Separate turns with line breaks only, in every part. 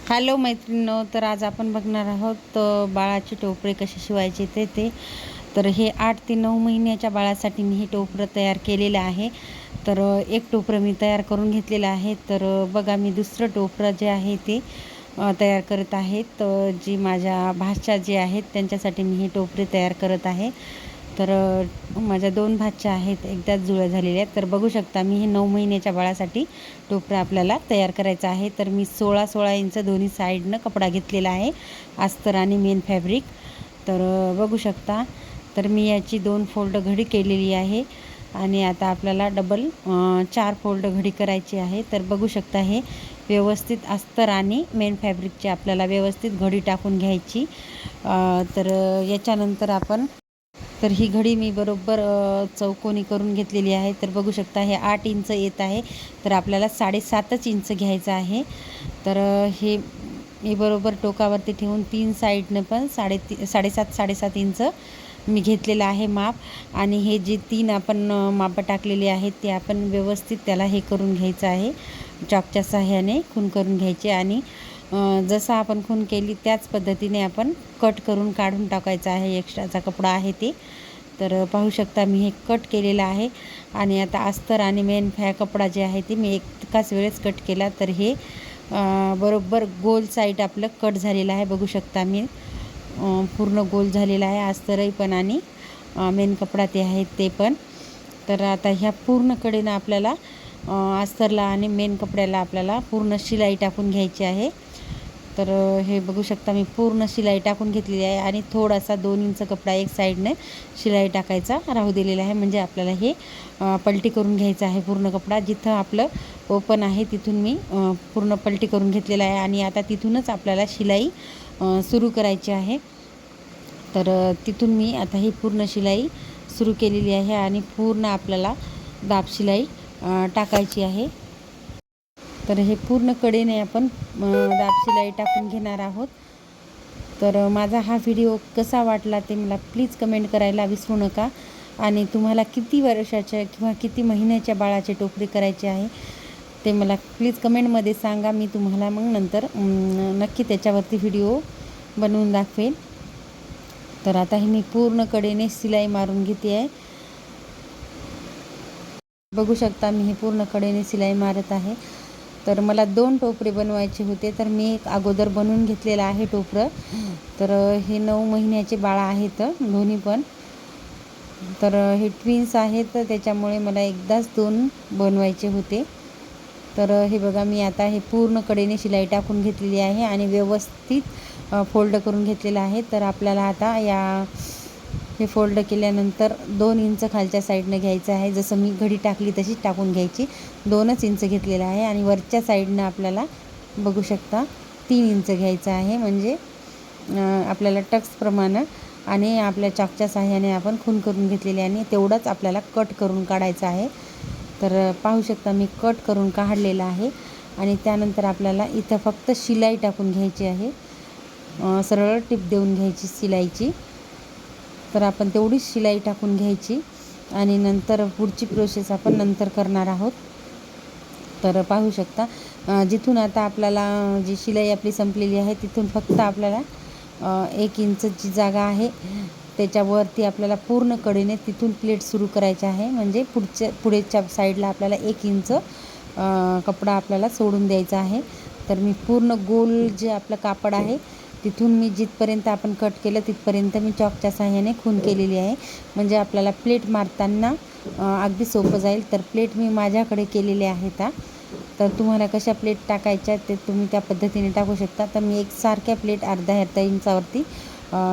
Hello मैत्रिणींनो, तर आज आपण बघणार आहोत बाळाचे टोपरे कसे शिवायचे ते. तर हे 8 ते 9 महिन्याच्या बाळासाठी मी हे टोपरं तयार केलेलं आहे. तर एक टोपरं मी तयार करून घेतलेलं आहे. तर बघा, मी दुसरं टोपरं जे आहे ते तयार करत आहेत. जी माझ्या भाच्या जे आहेत त्यांच्यासाठी मी हे टोपरे तयार करत आहे. तर माझ्या 2 भाच्या आहेत, एकदाच जुळ्या झालेल्या आहेत. तर बघू शकता, मी हे 9 महिन्याच्या बाळासाठी टोपरं आपल्याला तयार करायचं आहे. तर मी 16-16 इंच दोन्ही साईडनं कपडा घेतलेला आहे, अस्तर आणि मेन फॅब्रिक. तर बघू शकता, तर मी याची 2 फोल्ड घडी केलेली आहे आणि आता आपल्याला डबल 4 फोल्ड घडी करायची आहे. तर बघू शकता, हे व्यवस्थित अस्तर आणि मेन फॅब्रिकची आपल्याला व्यवस्थित घडी टाकून घ्यायची. तर याच्यानंतर आपण ही घडी मी बरोबर चौकोनी करून घेतलेली आहे. तर बघू शकता, हे 8 इंच येत आहे, तर आपल्याला 7.5 इंच घ्यायचं आहे. तर हे मी बरोबर टोकावरती ठेवून 3 साईडनं पण 7.5 इंच मी घेतलेलं आहे माप. आणि हे जे 3 आपण मापं टाकलेली आहेत ते आपण व्यवस्थित त्याला हे करून घ्यायचं आहे, चॉकच्या सहाय्याने खून करून घ्यायचे. आणि जसं आपण खून केली त्याच पद्धतीने आपण कट करून काढून टाकायचं आहे, एक्स्ट्राचा कपडा आहे ते. तर पाहू शकता, मी हे कट केलेलं आहे. आणि आता अस्तर आणि मेन कपडा जे आहे ते मी एकाच वेळेस कट केला. तर हे बरोबर गोल साईड आपलं कट झालेलं आहे. बघू शकता, मी पूर्ण गोल झालेला आहे, अस्तरही पण आणि मेन कपडा ते आहेत ते पण. तर आता ह्या पूर्ण कडेनं आपल्याला अस्तरला आणि मेन कपड्याला आपल्याला पूर्ण शिलाई टाकून घ्यायची आहे. तर हे बघू शकता, मी पूर्ण शिलाई टाकून घेतलेली आहे आणि थोडासा 2 इंच कपडा एक साईडने शिलाई टाकायचा राहू दिलेला आहे. म्हणजे आपल्याला हे पलटी करून घ्यायचं आहे पूर्ण कपडा. जिथं आपलं ओपन आहे तिथून मी पूर्ण पलटी करून घेतलेला आहे आणि आता तिथूनच आपल्याला शिलाई सुरू करायची आहे. तर तिथून मी आता ही पूर्ण शिलाई सुरू केलेली आहे आणि पूर्ण आपल्याला दाब शिलाई टाकायची आहे. तर हे पूर्ण कडेने आपण दाब शिलाई टाकून घेणार आहोत. तर माझा हा व्हिडिओ कसा वाटला ते मला प्लीज कमेंट करायला विसरू नका. आणि तुम्हाला किती वर्षाच्या किंवा किती महिन्याच्या बाळाचे टोपरे करायचे आहे ते मला प्लीज कमेंटमध्ये सांगा. मी तुम्हाला मग नंतर नक्की त्याच्यावरती व्हिडिओ बनवून दाखवेन. तर आता हे मी पूर्ण कडेने शिलाई मारून घेते आहे. बघू शकता, मी हे पूर्ण कडेने शिलाई मारत आहे. तर मला 2 टोपरे बनवायचे होते, तर मी एक अगोदर बनवून घेतलेलं आहे टोपरं. तर हे 9 महिन्याचे बाळ आहेत दोन्ही पण. तर हे ट्विन्स आहेत, तर त्याच्यामुळे मला एकदाच 2 बनवायचे होते. तर हे बघा, मी आता हे पूर्ण कडेने शिलाई टाकून घेतलेली आहे आणि व्यवस्थित फोल्ड करून घेतलेलं आहे. तर आपल्याला आता हे फोल्ड केल्यानंतर 2 इंच खालच्या साईडनं घ्यायचं आहे. जसं मी घडी टाकली तशीच टाकून घ्यायची. 2च इंच घेतलेलं आहे आणि वरच्या साईडनं आपल्याला बघू शकता 3 इंच घ्यायचं आहे. म्हणजे आपल्याला टक्सप्रमाणे आणि आपल्या चॉकच्या साहाय्याने आपण खून करून घेतलेली आणि तेवढंच आपल्याला कट करून काढायचं आहे. तर पाहू शकता, मी कट करून काढलेलं आहे. आणि त्यानंतर आपल्याला इथं फक्त शिलाई टाकून घ्यायची आहे, सरळ टिप देऊन घ्यायची शिलाईची. तर आपण तेवढीच शिलाई टाकून घ्यायची आणि नंतर पुढची प्रोसेस आपण नंतर करणार आहोत. तर पाहू शकता, जिथून आता आपल्याला जी शिलाई आपली संपलेली आहे तिथून फक्त आपल्याला 1 इंचची जागा आहे, त्याच्यावरती आपल्याला पूर्ण कडेने तिथून प्लेट सुरू करायची आहे. म्हणजे पुढेच्या साईडला आपल्याला 1 इंच कपडा आपल्याला सोडून द्यायचा आहे. तर मी पूर्ण गोल जे आपलं कापड आहे तिथून मी जिथपर्यंत आपण कट केलं तिथपर्यंत मी चॉकच्या साहाय्याने खून केलेली आहे. म्हणजे आपल्याला प्लेट मारताना अगदी सोपं जाईल. तर प्लेट मी माझ्याकडे केलेले आहेत. तर तुम्हाला कशा प्लेट टाकायच्या ते तुम्ही त्या पद्धतीने टाकू शकता. तर मी एकसारख्या प्लेट अर्धा इंचावरती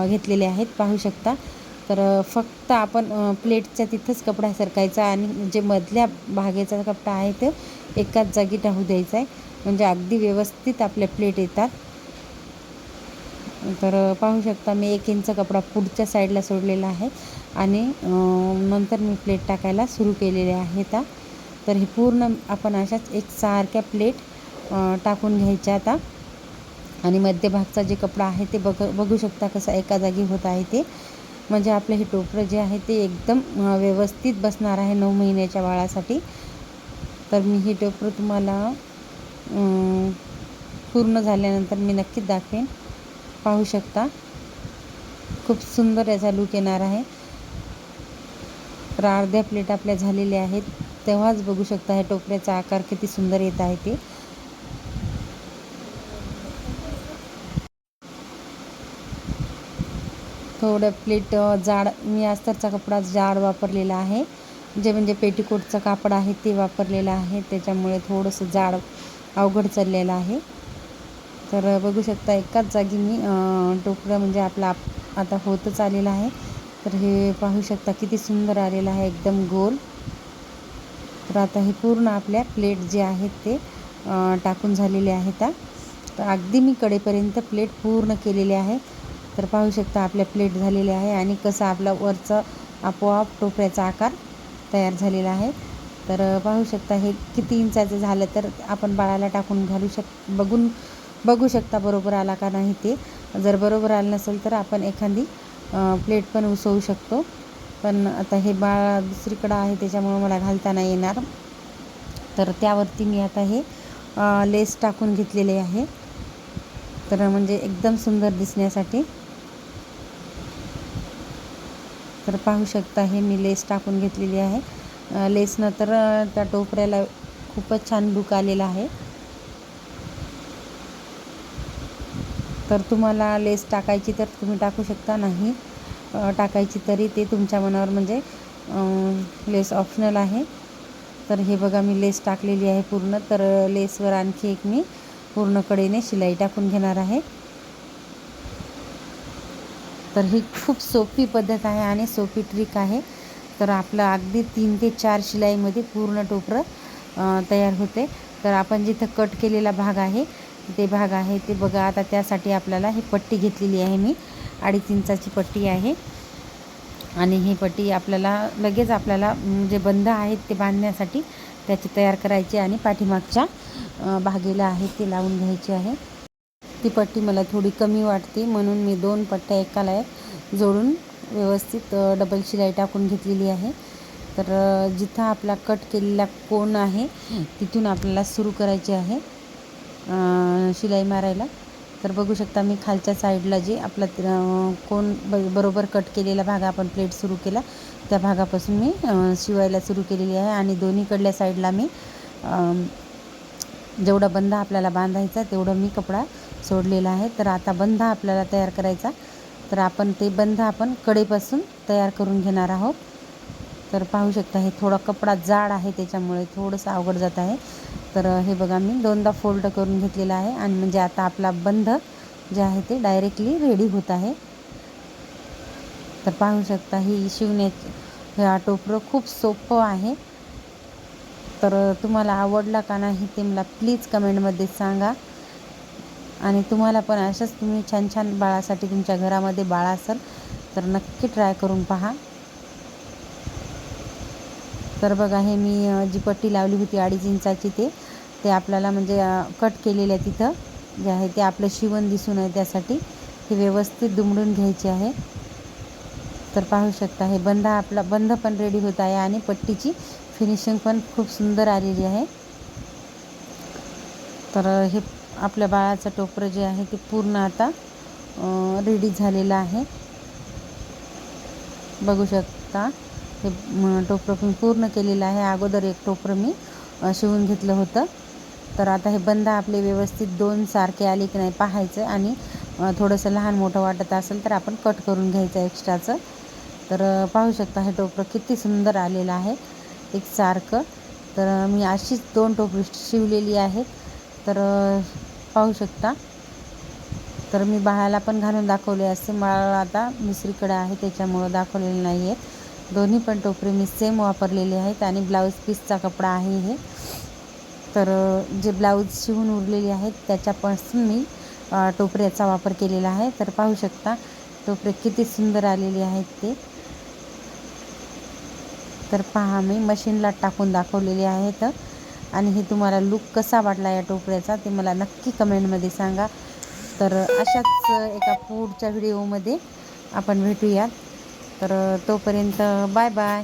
घेतलेले आहेत, पाहू शकता. तर फक्त आपण प्लेटच्या तिथंच कपडा सरकायचा आणि जे मधल्या भागाचा कपडा आहे तो एकाच जागी टाकू द्यायचा आहे. म्हणजे अगदी व्यवस्थित आपल्या प्लेट येतात. तर पाहू शकता, मी 1 इंच कपडा पुढच्या साईडला सोडलेला आहे आणि नंतर मी प्लेट टाकायला सुरू केलेले आहेत. तर हे पूर्ण आपण अशाच एकसारख्या प्लेट टाकून घ्यायच्या आता. आणि मध्यभागचा जे कपडा आहे ते बघू शकता कसा एका जागी होत आहे ते. म्हणजे आपलं हे टोपरं जे आहे ते एकदम व्यवस्थित बसणार आहे 9 महिन्याच्या बाळासाठी. तर मी हे टोपरं तुम्हाला पूर्ण झाल्यानंतर मी नक्कीच दाखवेन. पाहू शकता खूप सुंदर याचा लूक येणार आहे. तर अर्ध्या प्लेट आपल्या झालेल्या आहेत. तेव्हाच बघू शकता ह्या टोपऱ्याचा आकार किती सुंदर येत आहे ते. थोडं प्लेट जाड, मी अस्तरचा कपडा जाड वापरलेला आहे, म्हणजे पेटीकोटचं कापड आहे ते वापरलेलं आहे, त्याच्यामुळे थोडंसं जाड अवघड चाललेलं आहे. तर बघू शकता एकाच जागी मी टोपरं म्हणजे आपला आता होतच आलेलं आहे. तर हे पाहू शकता किती सुंदर आलेलं आहे, एकदम गोल. तर आता हे पूर्ण आपल्या प्लेट जे आहेत ते टाकून झालेले आहेत. तर अगदी मी कडेपर्यंत प्लेट पूर्ण केलेली आहे. तर पाहू शकता आपल्या प्लेट झालेल्या आहे आणि कसा आपला वरचा आपोआप टोपऱ्याचा आकार तयार झालेला आहे. तर पाहू शकता हे किती इंचाचं झालं तर आपण बाळाला टाकून घालू बघू शकता बरोबर आला का नाही ते. जर बरोबर आलं नसेल तर आपण एखादी प्लेट पण उसवू शकतो. पण आता हे बाळ दुसरीकडं आहे त्याच्यामुळं मला घालता नाही येणार. तर त्यावरती मी आता हे लेस टाकून घेतलेले आहे, तर म्हणजे एकदम सुंदर दिसण्यासाठी. तर पाहू शकता हे मी लेस टाकून घेतलेली आहे. लेसनं तर त्या टोपऱ्याला खूपच छान लूक आलेला आहे. तर तुम्हाला लेस टाकायची तर तुम्ही टाकू शकता, नाही टाकायची तरी ते तुमच्या मनावर, म्हणजे लेस ऑप्शनल आहे. तर हे बघा मी लेस टाकलेली आहे पूर्ण. तर लेसवर आणखी एक मी पूर्ण कडेने शिलाई टाकून घेणार आहे. तर ही खूप सोपी पद्धत आहे आणि सोपी ट्रिक आहे. तर आपलं अगदी 3 ते 4 शिलाईमध्ये पूर्ण टोपरं तयार होते. तर आपण जिथं कट केलेला भाग आहे ते भाग आहे ते बघा. आता त्यासाठी आपल्याला ही पट्टी घेतलेली आहे मी, 2.5 इंचाची पट्टी आहे. आणि ही पट्टी आपल्याला जे बंध आहेत ते बांधण्यासाठी त्याची तयार करायची आणि पाठीमागच्या भागेला आहे ते लावून घ्यायची आहे. ती पट्टी मला थोडी कमी वाटते म्हणून मी 2 पट्ट्या एकाला एक जोडून व्यवस्थित डबल शिलाई टाकून घेतलेली आहे. तर जिथं आपला कट केलेला कोन आहे तिथून आपल्याला सुरू करायची आहे शिलाई मारायला. तर बघू शकता मी खालच्या साईडला जे आपला कोन बरोबर कट केलेला भाग आपण प्लेट सुरू केला त्या भागापासून मी शिवायला सुरू केलेली आहे. आणि दोन्हीकडल्या साईडला मी जेवढा बंध आपल्याला बांधायचा तेवढं मी कपडा सोडलेला आहे. तर आता बंध आपल्याला तयार करायचा, तर आपण ते बंध कडेपासून तयार करून घेणार आहोत. तर पाहू शकता हे थोडा कपडा जाड आहे त्याच्यामुळे थोडंसं अवघड जात आहे. तर हे बघा मी 2दा फोल्ड करून घेतलेला आहे आणि म्हणजे आता आपला बंध जे आहे ते डायरेक्टली रेडी होत आहे. तर पाहू शकता ही हे टोपरं खूप सोपं आहे. तर तुम्हाला आवडला का नाही ते मला प्लीज कमेंटमध्ये सांगा. आणि तुम्हाला पण अशाच तुम्ही छान छान बाळासाठी तुमच्या घरामध्ये बाळ असेल तर नक्की ट्राय करून पहा. तर बघा हे मी जी पट्टी लावली होती 2.5 इंचाची ते आपल्याला म्हणजे कट केलेल्या तिथं जे आहे ते आपलं शिवण दिसून आहे त्यासाठी हे व्यवस्थित दुमडून घ्यायचे आहे. तर पाहू शकता हे आपला बंध पण रेडी होत आहे आणि पट्टीची फिनिशिंग पण खूप सुंदर आलेली आहे. तर हे आपल्या बाळाचं टोपरं जे आहे ते पूर्ण आता रेडी झालेलं आहे. बघू शकता हे टोपरं मी पूर्ण केलेलं आहे. अगोदर एक टोपरं मी शिवून घेतलं होतं. तर आता हे बंध आपले व्यवस्थित 2 सारखे आले की नाही पाहायचं आणि थोडंसं लहान मोठं वाटत असेल तर आपण कट करून घ्यायचं एक्स्ट्राचं. तर पाहू शकता हे टोपरं किती सुंदर आलेलं आहे एकसारखं. तर मी अशीच 2 टोपरी शिवलेली आहेत. तर पाहू शकता. तर मी बाळाला पण घालून दाखवले असते, बाळ आता दुसरीकडे आहे त्याच्यामुळं दाखवलेले नाही आहेत. दोन्ही पण टोपरे मी सेम वापरलेले आहेत आणि ब्लाऊज पीसचा कपडा आहे हे. तर जे ब्लाऊज शिवून उरलेले आहेत त्याच्यापासून मी टोपऱ्याचा वापर केलेला आहे. तर पाहू शकता टोपरे किती सुंदर आलेले आहेत ते. तर पहा मी मशीनला टाकून दाखवलेले आहेत. आणि हे तुम्हाला लूक कसा वाटला या टोपऱ्याचा ते मला नक्की कमेंटमध्ये सांगा. तर अशाच एका पुढच्या व्हिडिओमध्ये आपण भेटूयात. तर तोपर्यंत बाय बाय.